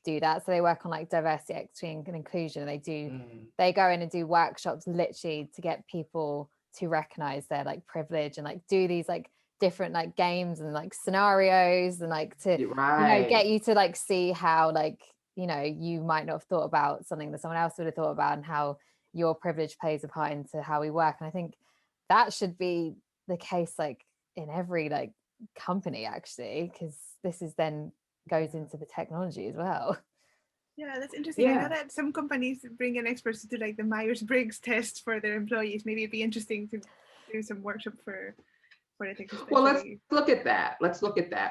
do that. So they work on like diversity, equity, and inclusion. They go in and do workshops literally to get people to recognize their like privilege, and like do these like different like games and like scenarios, and like to you know, get you to like see how like, you know, you might not have thought about something that someone else would have thought about, and how your privilege plays a part into how we work. And I think that should be the case like in every like company actually, because this is then goes into the technology as well. Yeah, that's interesting. I know that some companies bring in experts to do like the Myers-Briggs test for their employees. Maybe it'd be interesting to do some workshop for I think. Well, let's look at that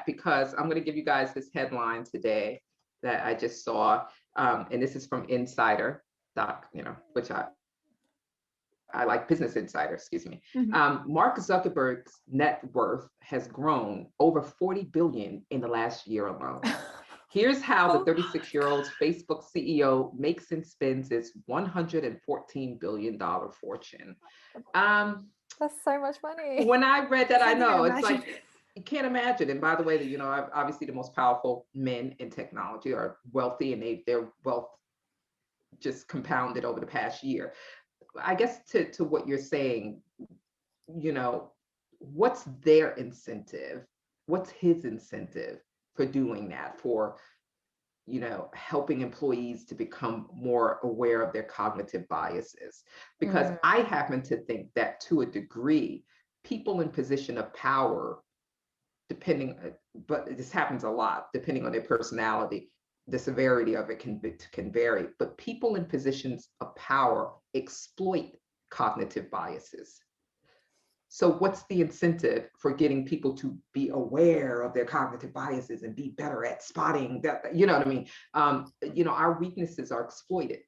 because I'm going to give you guys this headline today that I just saw, and this is from Insider, which I like, Business Insider, excuse me. Mark Zuckerberg's net worth has grown over 40 billion in the last year alone. Here's how the 36-year-old Facebook CEO makes and spends his $114 billion fortune. That's so much money. When I read that, I know it's like, you can't imagine. And by the way, you know, obviously the most powerful men in technology are wealthy, and their wealth just compounded over the past year. I guess to what you're saying, you know, what's their incentive? What's his incentive for doing that, for helping employees to become more aware of their cognitive biases. Because I happen to think that to a degree, people in position of power, but this happens a lot, depending on their personality, the severity of it can vary, but people in positions of power exploit cognitive biases. So what's the incentive for getting people to be aware of their cognitive biases and be better at spotting that? You know what I mean? Our weaknesses are exploited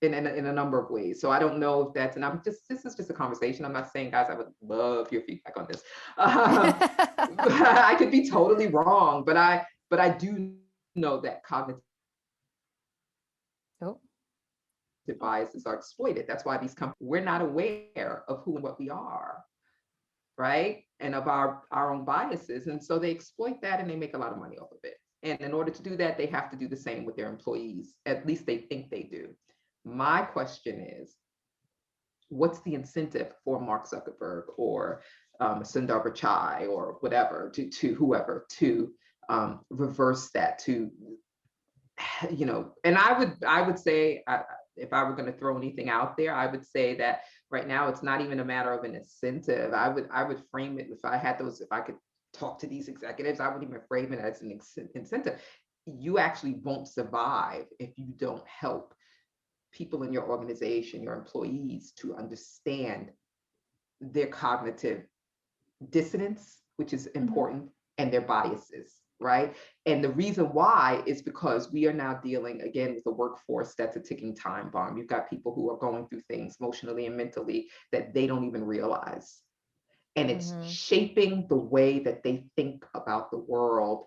in a number of ways. So I don't know if that's, and this is just a conversation. I'm not saying, guys, I would love your feedback on this. I could be totally wrong, but I do know that cognitive biases are exploited. That's why these companies, we're not aware of who and what we are, right? And of our own biases. And so they exploit that and they make a lot of money off of it. And in order to do that, they have to do the same with their employees. At least they think they do. My question is, what's the incentive for Mark Zuckerberg or Sundar Pichai or whatever, to whoever, to reverse that, to, and I would say, if I were going to throw anything out there, I would say that right now it's not even a matter of an incentive. I would frame it, if I could talk to these executives, I would even frame it as an incentive. You actually won't survive if you don't help people in your organization, your employees, to understand their cognitive dissonance, which is important, and their biases. Right. And the reason why is because we are now dealing again with a workforce that's a ticking time bomb. You've got people who are going through things emotionally and mentally that they don't even realize. And it's shaping the way that they think about the world.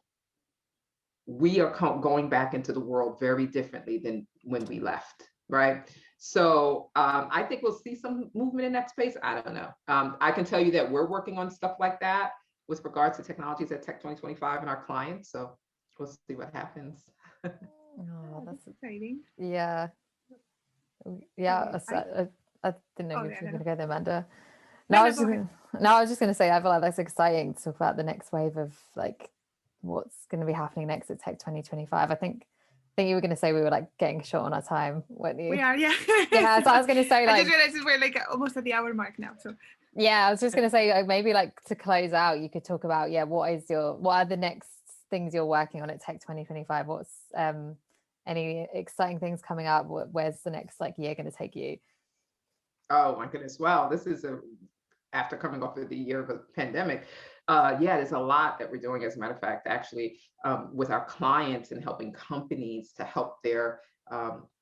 We are going back into the world very differently than when we left. Right. So I think we'll see some movement in that space. I don't know. I can tell you that we're working on stuff like that with regards to technologies at Tech 2025 and our clients. So we'll see what happens. Oh, that's exciting. Yeah. Yeah. I didn't know if you were going to go there, Amanda. I was just going to say, I feel like that's exciting to talk about the next wave of like what's going to be happening next at Tech 2025. I think you were going to say we were like getting short on our time, weren't you? We are, yeah. Yeah, so I was going to say, like, I just realized we're like almost at the hour mark now. So yeah, I was just going to say, maybe like to close out, you could talk about, what are the next things you're working on at Tech 2025? What's any exciting things coming up? Where's the next year going to take you? Oh my goodness. Wow. This is after coming off of the year of a pandemic. There's a lot that we're doing. As a matter of fact, actually, with our clients and helping companies to help their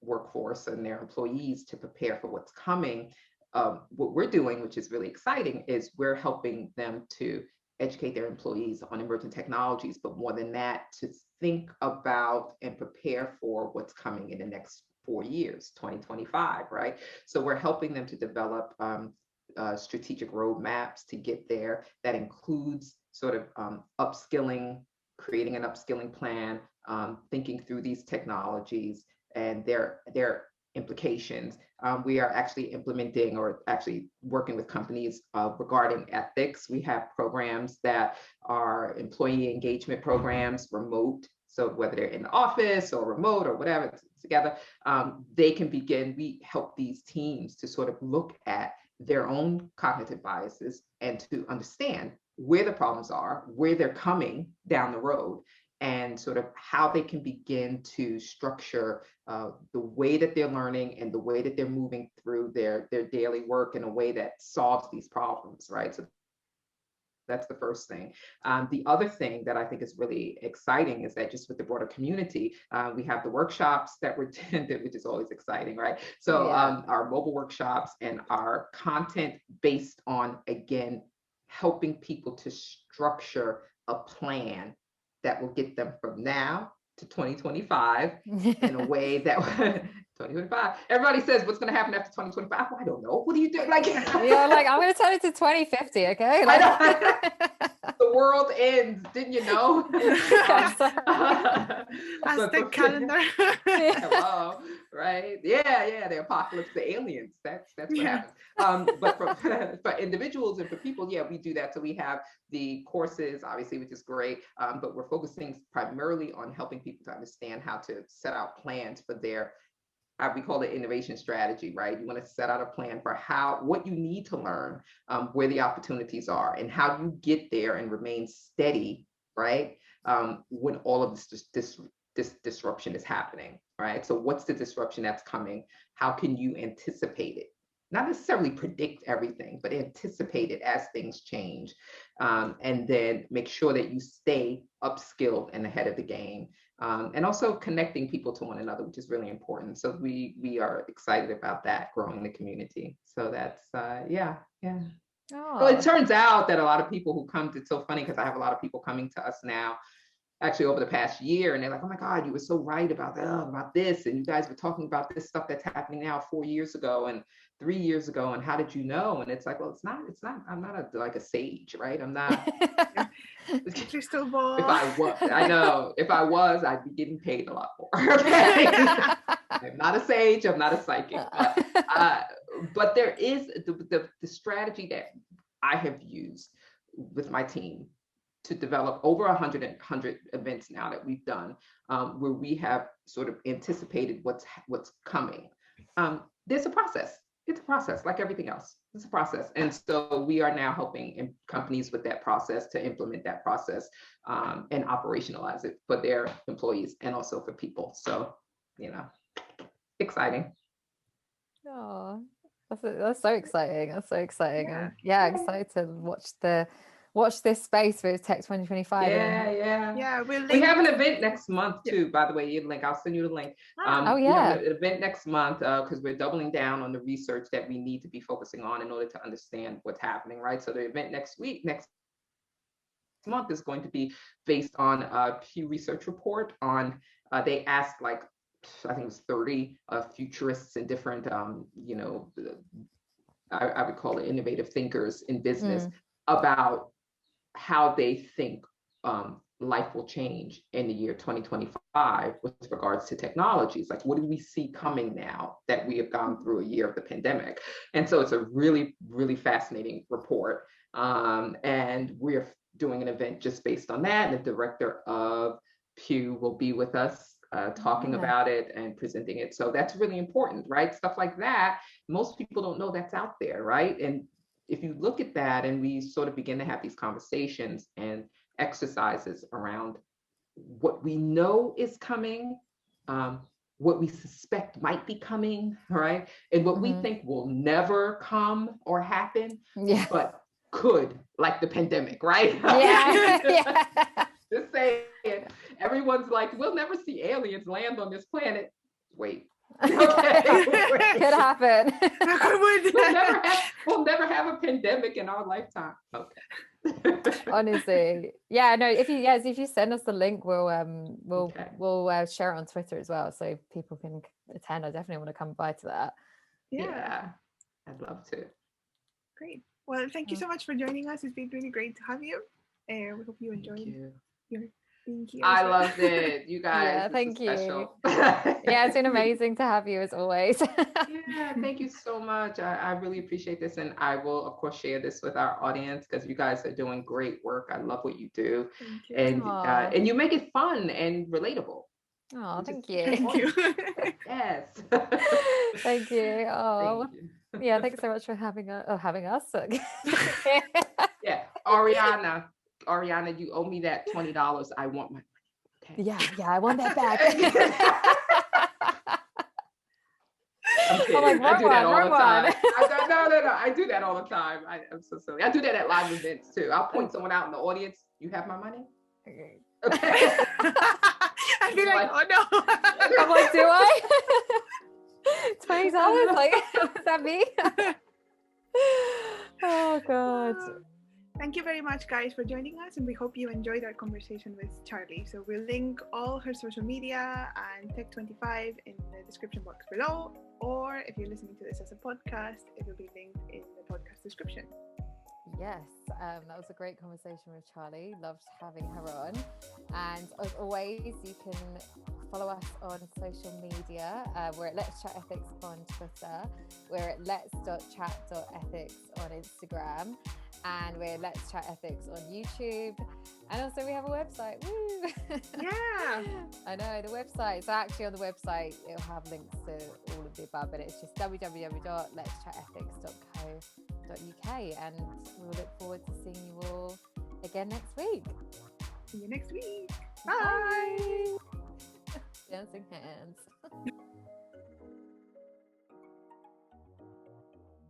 workforce and their employees to prepare for what's coming. What we're doing, which is really exciting, is we're helping them to educate their employees on emerging technologies, but more than that, to think about and prepare for what's coming in the next 4 years, 2025, right? So we're helping them to develop strategic roadmaps to get there. That includes sort of upskilling, creating an upskilling plan, thinking through these technologies and their implications. We are actually implementing or actually working with companies regarding ethics. We have programs that are employee engagement programs, remote. So whether they're in the office or remote or whatever together, they can begin. We help these teams to sort of look at their own cognitive biases and to understand where the problems are, where they're coming down the road, and sort of how they can begin to structure the way that they're learning and the way that they're moving through their daily work in a way that solves these problems, right? So that's the first thing. The other thing that I think is really exciting is that just with the broader community, we have the workshops that were attended, which is always exciting, right? So our mobile workshops and our content based on, again, helping people to structure a plan that will get them from now to 2025 in a way that 2025. Everybody says what's going to happen after 2025. Well, I don't know. What do you do? Like, I'm going to turn it to 2050. Okay. The world ends. Didn't you know? As the calendar. Hello. right? Yeah, the apocalypse, the aliens. That's what happens. But for individuals and for people, yeah, we do that. So we have the courses, obviously, which is great. But we're focusing primarily on helping people to understand how to set out plans for their, we call it innovation strategy, right? You want to set out a plan for what you need to learn, where the opportunities are, and how you get there and remain steady, right? When all of this disruption is happening, right? So what's the disruption that's coming? How can you anticipate it? Not necessarily predict everything, but anticipate it as things change. And then make sure that you stay upskilled and ahead of the game. And also connecting people to one another, which is really important. So we are excited about that, growing the community. So that's, yeah. Oh. Well, it turns out that a lot of people who come, it's so funny because I have a lot of people coming to us now, actually over the past year, and they're like, oh my God, you were so right about this. And you guys were talking about this stuff that's happening now 4 years ago and 3 years ago. And how did you know? And it's like, well, it's not, I'm not like a sage, right? I'm not. Crystal ball. If I was, I'd be getting paid a lot more. Okay? I'm not a sage, I'm not a psychic. But there is the strategy that I have used with my team to develop over 100 events now that we've done, where we have sort of anticipated what's coming. There's a process. It's a process, like everything else. It's a process. And so we are now helping companies with that process, to implement that process and operationalize it for their employees and also for people. So, exciting. Oh, that's so exciting. That's so exciting. Yeah, excited to watch this space with Tech 2025. Yeah. We have an event next month too, by the way. I'll send you the link. We have an event next month because we're doubling down on the research that we need to be focusing on in order to understand what's happening, right? So the event next month is going to be based on a Pew Research report on, they asked I think it was 30 futurists and different, I would call it innovative thinkers in business about how they think life will change in the year 2025 with regards to technologies. Like, what do we see coming now that we have gone through a year of the pandemic? And so it's a really, really fascinating report. And we're doing an event just based on that. And the director of Pew will be with us talking about it and presenting it. So that's really important, right? Stuff like that. Most people don't know that's out there, right? And if you look at that and we sort of begin to have these conversations and exercises around what we know is coming, what we suspect might be coming, right? And what we think will never come or happen, but could, like the pandemic, right? Yeah. Just saying, everyone's like, we'll never see aliens land on this planet. Wait. Okay. Could happen. We'll never have a pandemic in our lifetime. Okay. Honestly, yeah. No, if you send us the link, we'll share it on Twitter as well, so people can attend. I definitely want to come by to that. Yeah, I'd love to. Great. Well, thank you so much for joining us. It's been really great to have you. We hope you enjoyed your being here. I loved it. You guys. Yeah, thank you. Special. Yeah, it's been amazing to have you as always. Yeah, thank you so much. I really appreciate this. And I will, of course, share this with our audience because you guys are doing great work. I love what you do. Thank you. And you make it fun and relatable. Oh, thank you. Thank you. Yes. Thank you. Oh, thank you. Yeah, thanks so much for having us. Yeah, Ariana, you owe me that $20. I want my money. Okay. Yeah, I want that back. I'm kidding. I do that all the time. No. I do that all the time. I'm so silly. I do that at live events too. I'll point someone out in the audience. You have my money? Okay. I'd be like, oh no. I'm like, do I? $20? Like, is that me? Oh God. Thank you very much, guys, for joining us, and we hope you enjoyed our conversation with Charlie. So we'll link all her social media and Tech25 in the description box below, or if you're listening to this as a podcast, it will be linked in the podcast description. Yes, that was a great conversation with Charlie. Loved having her on. And as always, you can follow us on social media. We're at Let's Chat Ethics on Twitter. We're at let's.chat.ethics on Instagram. And we're Let's Chat Ethics on YouTube. And also we have a website. Woo! Yeah. I know, the website. So actually on the website, it'll have links to all of the above, but it's just www.letschatethics.co.uk. And we'll look forward to seeing you all again next week. See you next week. Bye. Dancing hands.